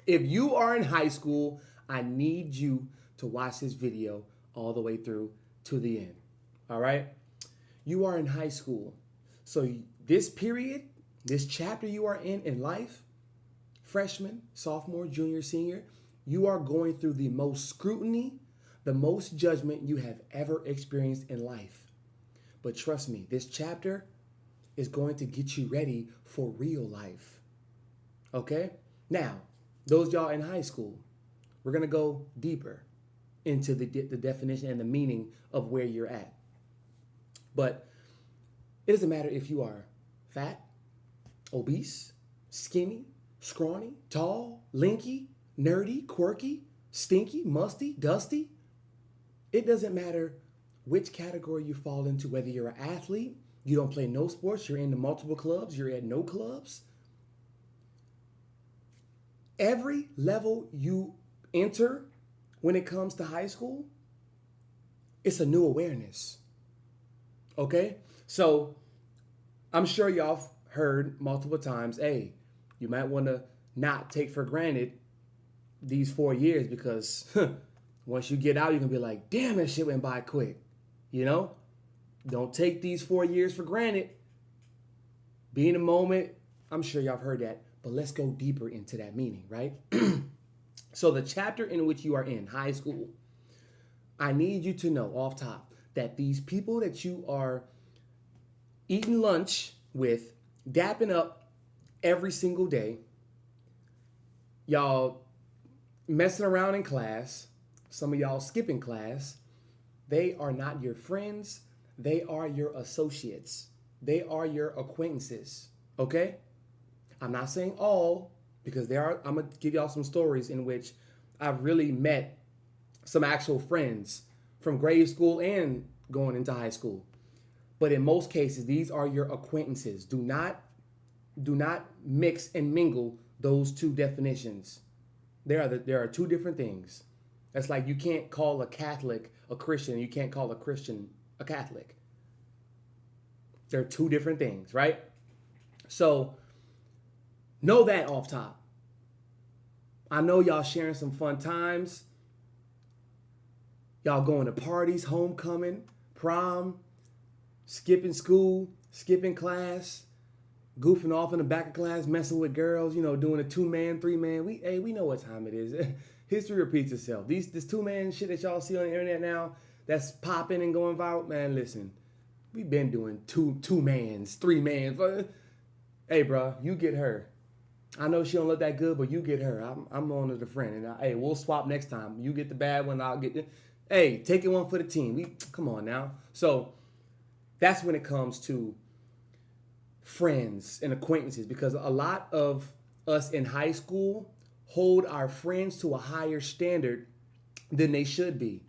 If you are in high school, I need you to watch this video all the way through to the end. All right? You are in high school. So this period, this chapter you are in life, freshman, sophomore, junior, senior, you are going through the most scrutiny, the most judgment you have ever experienced in life. But trust me, this chapter is going to get you ready for real life. Okay? Now, those y'all in high school, we're going to go deeper into the definition and the meaning of where you're at. But it doesn't matter if you are fat, obese, skinny, scrawny, tall, lanky, nerdy, quirky, stinky, musty, dusty. It doesn't matter which category you fall into, whether you're an athlete, you don't play no sports, you're into multiple clubs, you're at no clubs. Every level you enter when it comes to high school, it's a new awareness. Okay? So I'm sure y'all heard multiple times, hey, you might want to not take for granted these 4 years because once you get out, you're going to be like, damn, that shit went by quick. You know? Don't take these 4 years for granted. Be in the moment. I'm sure y'all have heard that. But let's go deeper into that meaning, right? So the chapter in which you are in, high school, I need you to know off top that these people that you are eating lunch with, dapping up every single day, y'all messing around in class, some of y'all skipping class, they are not your friends. They are your associates. They are your acquaintances, okay? I'm not saying all, because I'm going to give y'all some stories in which I've really met some actual friends from grade school and going into high school. But in most cases, these are your acquaintances. Do not mix and mingle those two definitions. There are two different things. That's like you can't call a Catholic a Christian. You can't call a Christian a Catholic. They're two different things, right? So know that off top. I know y'all sharing some fun times. Y'all going to parties, homecoming, prom, skipping school, skipping class, goofing off in the back of class, messing with girls, doing a 2-man, 3-man. We know what time it is. History repeats itself. This 2-man shit that y'all see on the internet now, that's popping and going viral. Man, listen, we've been doing two mans, 3-man. Hey, bro, you get her. I know she don't look that good, but you get her. I'm on as a friend, and hey, we'll swap next time. You get the bad one, I'll get the. Hey, taking one for the team. Come on now. So that's when it comes to friends and acquaintances, because a lot of us in high school hold our friends to a higher standard than they should be.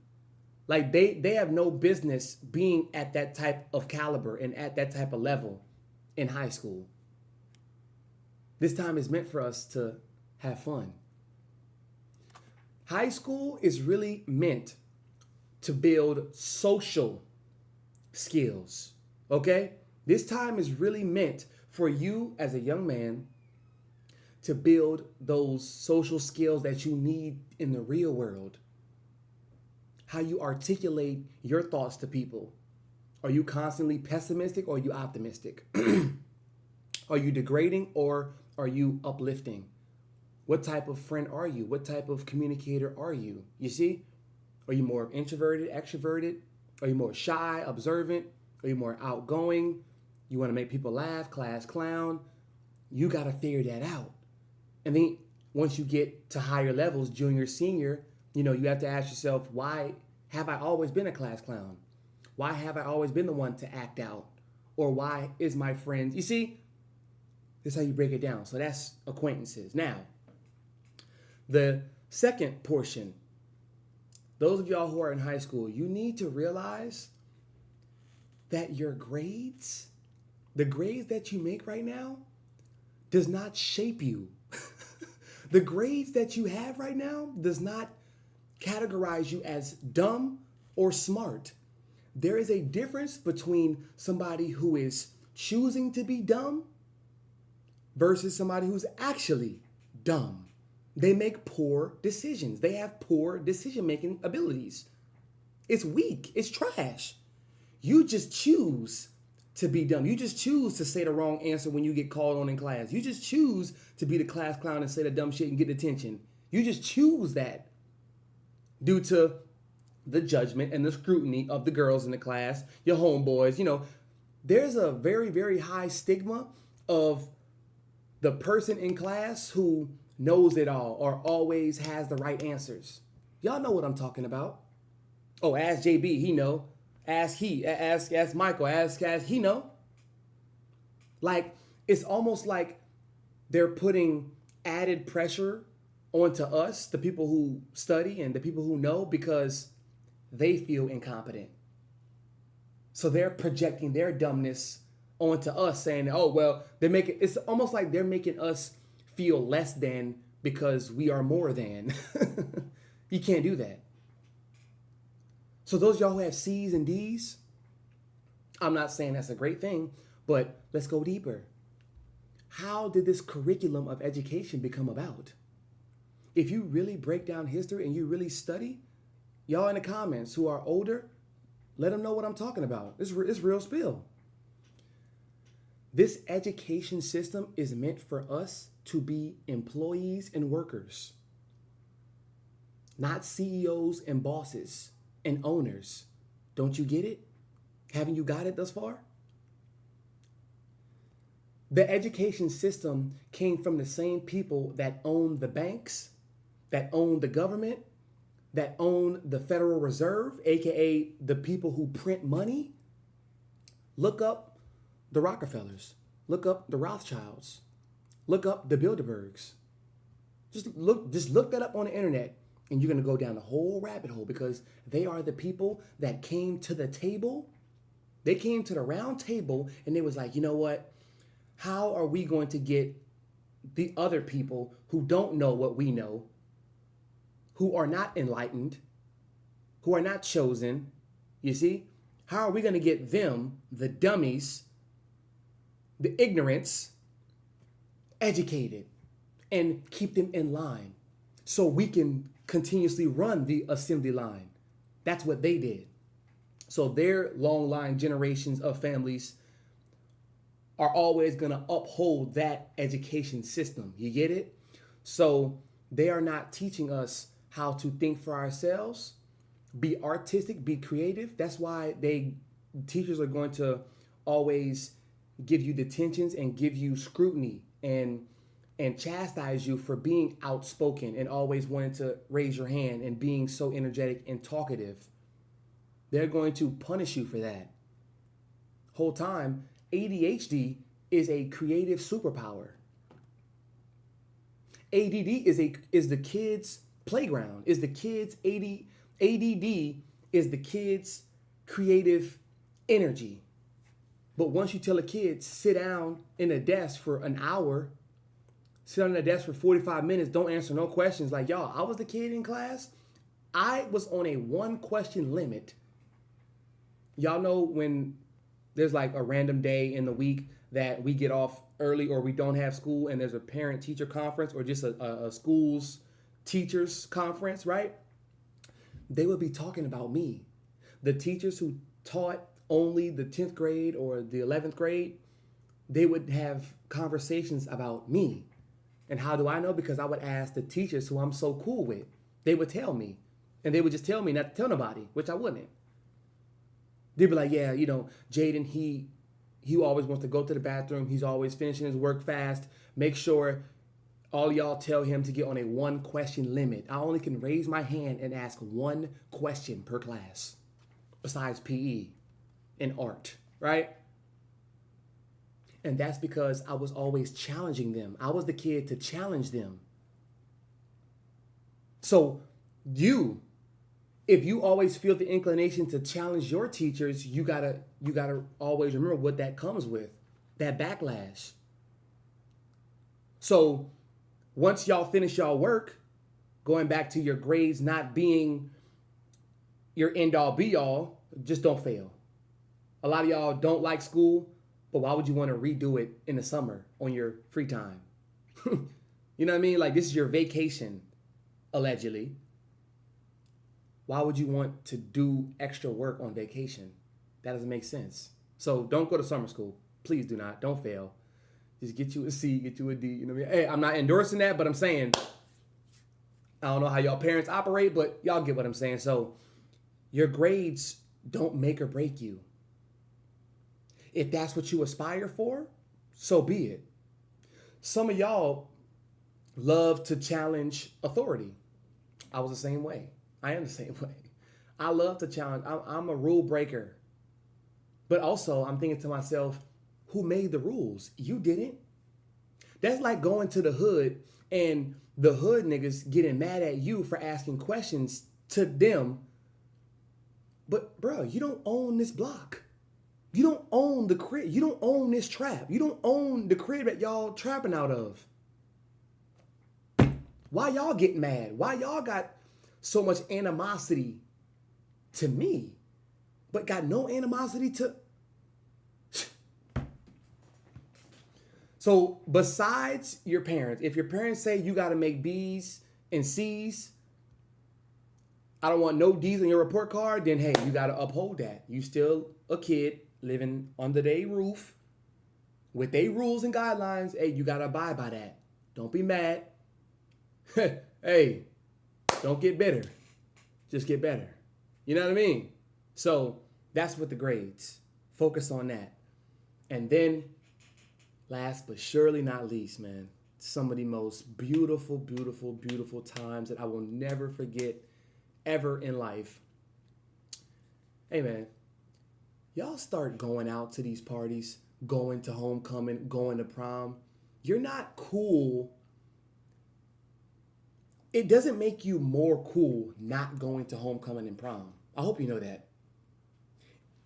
Like they have no business being at that type of caliber and at that type of level in high school. This time is meant for us to have fun. High school is really meant to build social skills, okay? This time is really meant for you as a young man to build those social skills that you need in the real world. How you articulate your thoughts to people. Are you constantly pessimistic or are you optimistic? Are you degrading or are you uplifting? What type of friend are you? What type of communicator are you? You see? Are you more introverted, extroverted? Are you more shy, observant? Are you more outgoing? You want to make people laugh, class clown? You got to figure that out. And then once you get to higher levels, junior, senior, you have to ask yourself, why have I always been a class clown? Why have I always been the one to act out? Or why is my friend, you see? This is how you break it down. So that's acquaintances. Now, the second portion, those of y'all who are in high school, you need to realize that your grades, the grades that you make right now, does not shape you. The grades that you have right now does not categorize you as dumb or smart. There is a difference between somebody who is choosing to be dumb versus somebody who's actually dumb. They make poor decisions. They have poor decision-making abilities. It's weak. It's trash. You just choose to be dumb. You just choose to say the wrong answer when you get called on in class. You just choose to be the class clown and say the dumb shit and get attention. You just choose that due to the judgment and the scrutiny of the girls in the class, your homeboys. You know, there's a very, very high stigma of the person in class who knows it all or always has the right answers. Y'all know what I'm talking about. Oh, ask JB, he know. Ask Michael, ask he know. Like, it's almost like they're putting added pressure onto us, the people who study and the people who know, because they feel incompetent. So they're projecting their dumbness onto us, saying, oh, well, it's almost like they're making us feel less than because we are more than. You can't do that. So those of y'all who have C's and D's, I'm not saying that's a great thing, but let's go deeper. How did this curriculum of education become about? If you really break down history and you really study, y'all in the comments who are older, let them know what I'm talking about. It's real spill. This education system is meant for us to be employees and workers, not CEOs and bosses and owners. Don't you get it? Haven't you got it thus far? The education system came from the same people that own the banks, that own the government, that own the Federal Reserve, aka the people who print money. Look up the Rockefellers. Look up the Rothschilds. Look up the Bilderbergs. Just look that up on the internet, and you're gonna go down the whole rabbit hole, because they are the people that came to the table. They came to the round table and they was like, you know what? How are we going to get the other people who don't know what we know, who are not enlightened, who are not chosen, you see? How are we going to get them, the dummies, the ignorants, educated and keep them in line so we can continuously run the assembly line? That's what they did. So their long line generations of families are always going to uphold that education system. You get it? So they are not teaching us how to think for ourselves, be artistic, be creative. That's why teachers are going to always give you detentions and give you scrutiny and chastise you for being outspoken and always wanting to raise your hand and being so energetic and talkative. They're going to punish you for that. Whole time, ADHD is a creative superpower. ADD is the kids' playground, is the kids' ADD is the kids' creative energy. But once you tell a kid, sit down in a desk for an hour, sit on a desk for 45 minutes, don't answer no questions. Like, y'all, I was the kid in class. I was on a 1-question limit. Y'all know when there's like a random day in the week that we get off early or we don't have school and there's a parent-teacher conference or just a school's teachers conference, right? They would be talking about me. The teachers who taught only the 10th grade or the 11th grade, they would have conversations about me. And how do I know? Because I would ask the teachers who I'm so cool with. They would tell me. And they would just tell me not to tell nobody, which I wouldn't. They'd be like, yeah, you know, Jaden, he always wants to go to the bathroom. He's always finishing his work fast. Make sure all y'all tell him to get on a 1-question limit. I only can raise my hand and ask 1 question per class, besides PE and art, right? And that's because I was always challenging them. I was the kid to challenge them. So if you always feel the inclination to challenge your teachers, you gotta always remember what that comes with, that backlash. So once y'all finish y'all work, going back to your grades not being your end all be all, just don't fail. A lot of y'all don't like school, but why would you want to redo it in the summer on your free time? You know what I mean? Like, this is your vacation, allegedly. Why would you want to do extra work on vacation? That doesn't make sense. So don't go to summer school. Please do not. Don't fail. Just get you a C, get you a D. You know what I mean? Hey, I'm not endorsing that, but I'm saying, I don't know how y'all parents operate, but y'all get what I'm saying. So your grades don't make or break you. If that's what you aspire for, so be it. Some of y'all love to challenge authority. I was the same way. I am the same way. I love to challenge. I'm a rule breaker. But also, I'm thinking to myself, who made the rules? You didn't. That's like going to the hood and the hood niggas getting mad at you for asking questions to them. But bro, you don't own this block. You don't own the crib. You don't own this trap. You don't own the crib that y'all trapping out of. Why y'all getting mad? Why y'all got so much animosity to me, but got no animosity to... So besides your parents, if your parents say you got to make B's and C's, I don't want no D's on your report card, then hey, you got to uphold that. You still a kid living under their roof with their rules and guidelines. Hey, you got to abide by that. Don't be mad. Hey, don't get bitter. Just get better. You know what I mean? So that's what the grades. Focus on that. And then last but surely not least, man, some of the most beautiful, beautiful, beautiful times that I will never forget ever in life. Hey, man, y'all start going out to these parties, going to homecoming, going to prom. You're not cool. It doesn't make you more cool not going to homecoming and prom. I hope you know that.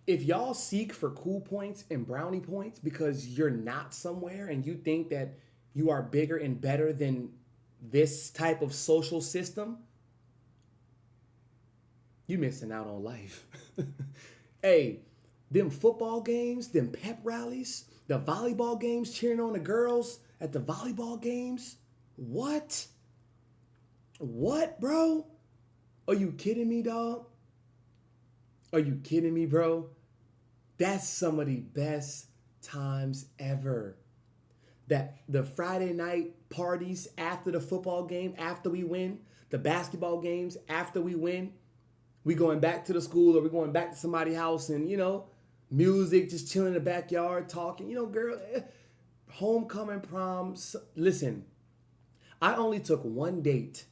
If y'all seek for cool points and brownie points because you're not somewhere and you think that you are bigger and better than this type of social system, you're missing out on life. Hey, them football games, them pep rallies, the volleyball games, cheering on the girls at the volleyball games. What? What, bro? Are you kidding me, dog? Are you kidding me, bro? That's some of the best times ever. That the Friday night parties after the football game, after we win, the basketball games after we win, we going back to the school or we going back to somebody's house and, you know, music, just chilling in the backyard, talking, you know, girl, homecoming, proms. Listen, I only took one date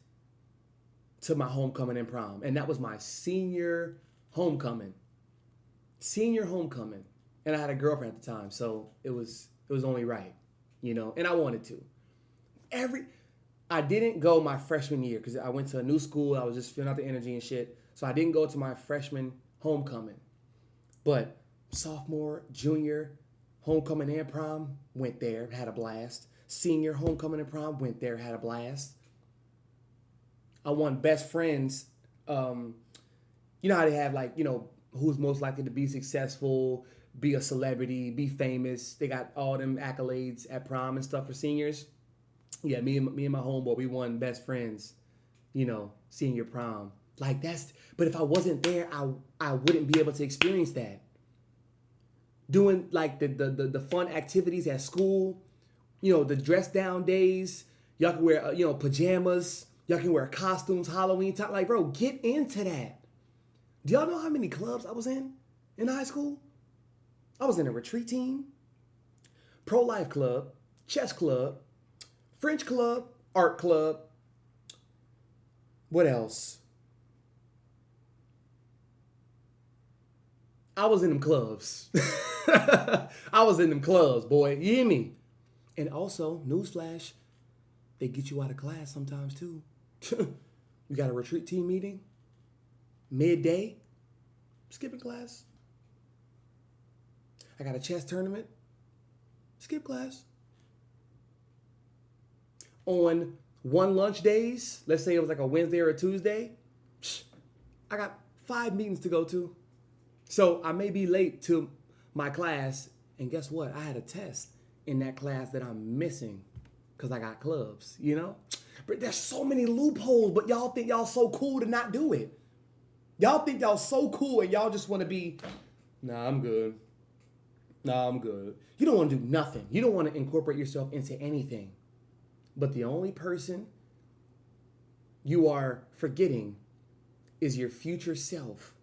to my homecoming and prom, and that was my senior homecoming. Senior homecoming. And I had a girlfriend at the time, so it was only right, you know, and I wanted to. I didn't go my freshman year because I went to a new school. I was just feeling out the energy and shit. So I didn't go to my freshman homecoming. But sophomore, junior, homecoming and prom, went there, had a blast. Senior homecoming and prom, went there, had a blast. I won best friends. You know how they have, like, you know, who's most likely to be successful, be a celebrity, be famous. They got all them accolades at prom and stuff for seniors. Yeah, me and my homeboy, we won best friends, you know, senior prom. Like, that's, but if I wasn't there, I wouldn't be able to experience that. Doing like the fun activities at school, you know, the dress down days. Y'all can wear, you know, pajamas. Y'all can wear costumes, Halloween time. Like, bro, get into that. Do y'all know how many clubs I was in high school? I was in a retreat team, pro-life club, chess club, French club, art club. What else? I was in them clubs. I was in them clubs, boy. You hear me? And also, newsflash, they get you out of class sometimes too. You got a retreat team meeting, midday, skipping class. I got a chess tournament, skip class. On one lunch days, let's say it was like a Wednesday or a Tuesday, I got 5 meetings to go to. So I may be late to my class, and guess what? I had a test in that class that I'm missing because I got clubs, you know? But there's so many loopholes, but y'all think y'all so cool to not do it. Y'all think y'all so cool and y'all just want to be, nah, I'm good. Nah, I'm good. You don't want to do nothing. You don't want to incorporate yourself into anything. But the only person you are forgetting is your future self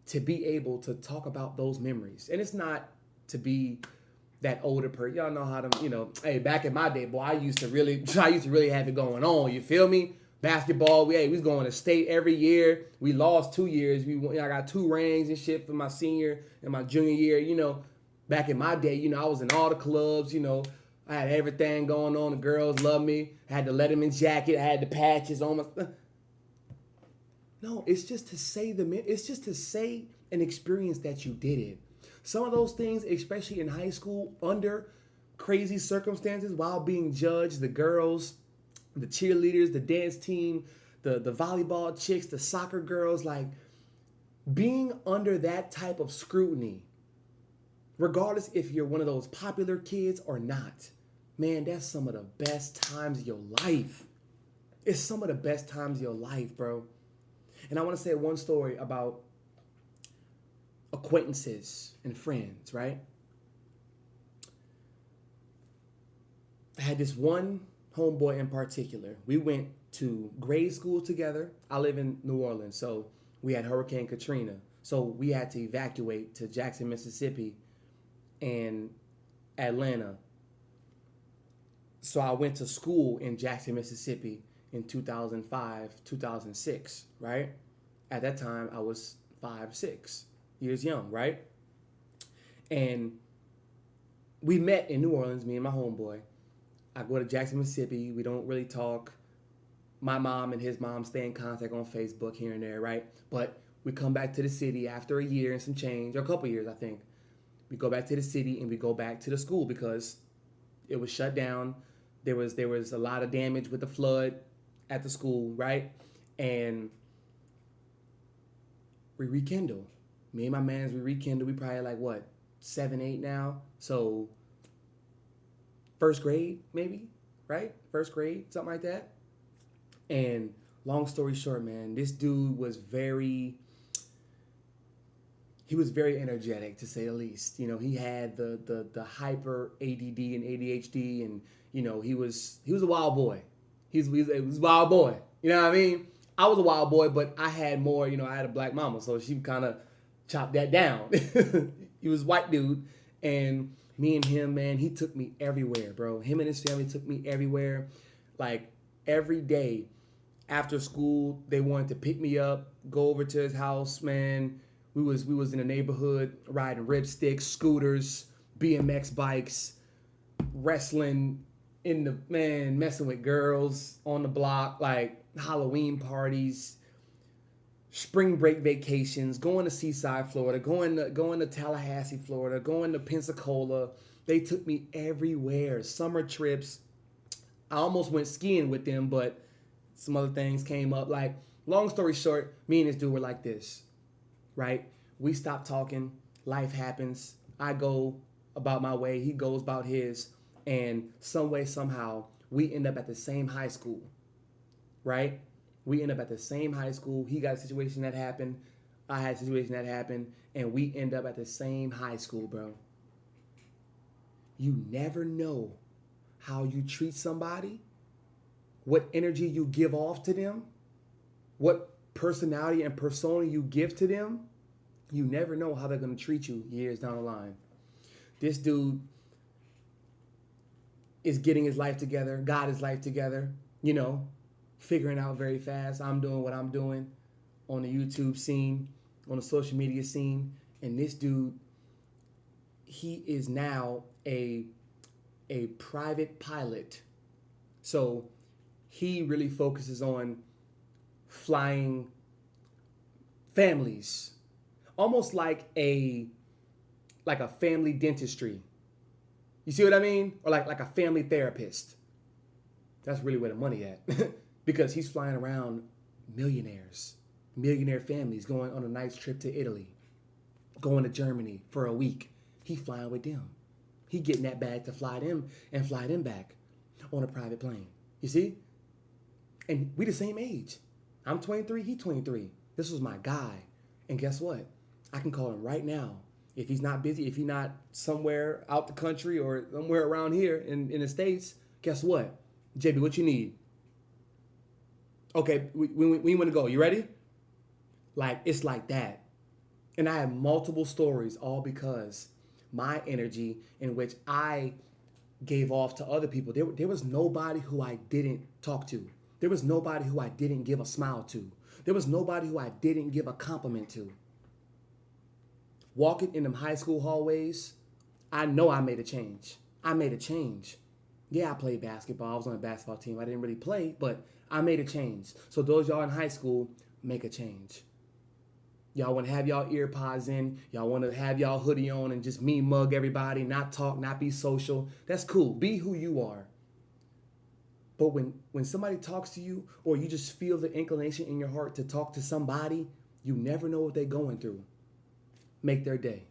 to be able to talk about those memories. And it's not to be that older person. Y'all know how to, hey, back in my day, boy, I used to really have it going on. You feel me? Basketball, we was going to state every year. We lost 2 years. I got 2 rings and shit for my senior and my junior year. Back in my day, I was in all the clubs. I had everything going on. The girls loved me. I had the Letterman jacket. I had the patches on my. No, it's just to say an experience that you did it. Some of those things, especially in high school, under crazy circumstances, while being judged, the girls, the cheerleaders, the dance team, the volleyball chicks, the soccer girls, like being under that type of scrutiny, regardless if you're one of those popular kids or not, man, that's some of the best times of your life. It's some of the best times of your life, bro. And I want to say one story about acquaintances and friends, right? I had this one homeboy in particular. We went to grade school together. I live in New Orleans, so we had Hurricane Katrina. So we had to evacuate to Jackson, Mississippi and Atlanta. So I went to school in Jackson, Mississippi in 2005, 2006, right? At that time, I was 5, 6 years young, right? And we met in New Orleans, me and my homeboy. I go to Jackson, Mississippi. We don't really talk. My mom and his mom stay in contact on Facebook here and there, right? But we come back to the city after a year and some change, or a couple years, I think. We go back to the city and we go back to the school because it was shut down. There was a lot of damage with the flood at the school, right? And we rekindle. Me and my mans, we rekindle. We probably like, what, 7, 8 now? So first grade, maybe, right? First grade, something like that. And long story short, man, this dude was very energetic, to say the least. He had the hyper ADD and ADHD, and he was a wild boy. He was a wild boy. You know what I mean? I was a wild boy, but I had more. I had a black mama, so she kind of chopped that down. He was a white dude, and me and him, man, he took me everywhere, bro. Him and his family took me everywhere. Like every day after school, they wanted to pick me up, go over to his house, man. We was in the neighborhood riding ripsticks, scooters, BMX bikes, wrestling messing with girls on the block, like Halloween parties, spring break vacations, going to Seaside, Florida, going to Tallahassee, Florida, going to Pensacola. They took me everywhere. Summer trips. I almost went skiing with them, but some other things came up. Like, long story short, me and this dude were like this, right? We stopped talking. Life happens. I go about my way. He goes about his. And some way, somehow, we end up at the same high school, right? We end up at the same high school. He got a situation that happened. I had a situation that happened. And we end up at the same high school, bro. You never know how you treat somebody, what energy you give off to them, what personality and persona you give to them. You never know how they're going to treat you years down the line. This dude is getting his life together, got his life together, figuring out very fast. I'm doing what I'm doing on the YouTube scene, on the social media scene. And this dude, he is now a private pilot. So he really focuses on flying families, almost like a family dentistry. You see what I mean? Or like a family therapist. That's really where the money at. Because he's flying around millionaire families, going on a nice trip to Italy, going to Germany for a week. He flying with them. He getting that bag to fly them and fly them back. on a private plane. You see? And we the same age. I'm 23, he 23. This was my guy. And guess what? I can call him right now. If he's not busy, if he's not somewhere out the country or somewhere around here in the States, guess what? JB, what you need? Okay, we want to go. You ready? Like, it's like that. And I have multiple stories, all because my energy in which I gave off to other people. There was nobody who I didn't talk to. There was nobody who I didn't give a smile to. There was nobody who I didn't give a compliment to. Walking in them high school hallways, I know I made a change. I made a change. Yeah, I played basketball. I was on a basketball team. I didn't really play, but I made a change. So those y'all in high school, make a change. Y'all want to have y'all ear pods in. Y'all want to have y'all hoodie on and just me mug everybody, not talk, not be social. That's cool. Be who you are. But when somebody talks to you or you just feel the inclination in your heart to talk to somebody, you never know what they're going through. Make their day.